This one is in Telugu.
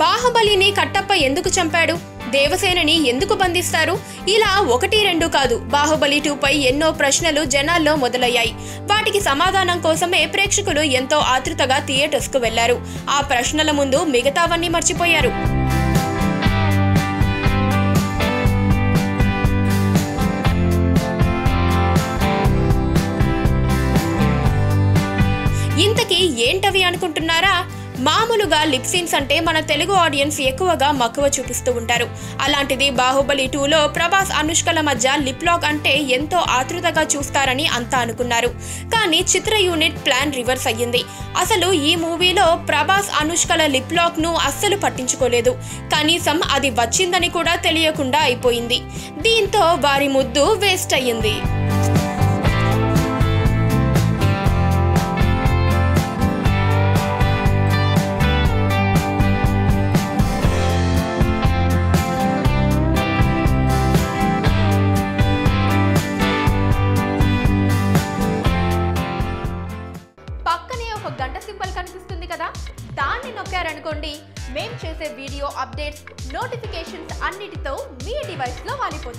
బాహుబలిని కట్టప్ప ఎందుకు చంపాడు? దేవసేనని ఎందుకు బంధిస్తారు? ఇలా 1-2 కాదు, బాహుబలి 2పై ఎన్నో ప్రశ్నలు జనాల్లో మొదలయ్యాయి. వాటికి సమాధానం కోసమే ప్రేక్షకులు ఎంతో ఆతృతగా థియేటర్స్కు వెళ్లారు. ఆ ప్రశ్నల ముందు మిగతావన్నీ మర్చిపోయారు. ఇంతకీ ఏంటవి అనుకుంటున్నారా? మామూలుగా లిప్ సీన్స్ అంటే మన తెలుగు ఆడియన్స్ ఎక్కువగా మక్కువ చూపిస్తూ ఉంటారు. అలాంటిది బాహుబలి 2లో ప్రభాస్ అనుష్కల మధ్య లిప్ లాక్ అంటే ఎంతో ఆతృతగా చూస్తారని అంతా అనుకున్నారు. కానీ చిత్ర యూనిట్ ప్లాన్ రివర్స్ అయ్యింది. అసలు ఈ మూవీలో ప్రభాస్ అనుష్కల లిప్ లాక్ ను అస్సలు పట్టించుకోలేదు. కనీసం అది వచ్చిందని కూడా తెలియకుండా అయిపోయింది. దీంతో వారి ముద్దు వేస్ట్ అయ్యింది. పక్కనే ఒక గంట సింబల్ కనిపిస్తుంది కదా, దాన్ని నొక్కారనుకోండి, మేం చేసే వీడియో అప్డేట్స్, నోటిఫికేషన్స్ అన్నిటితో మీ డివైస్లో వాలిపోతుంది.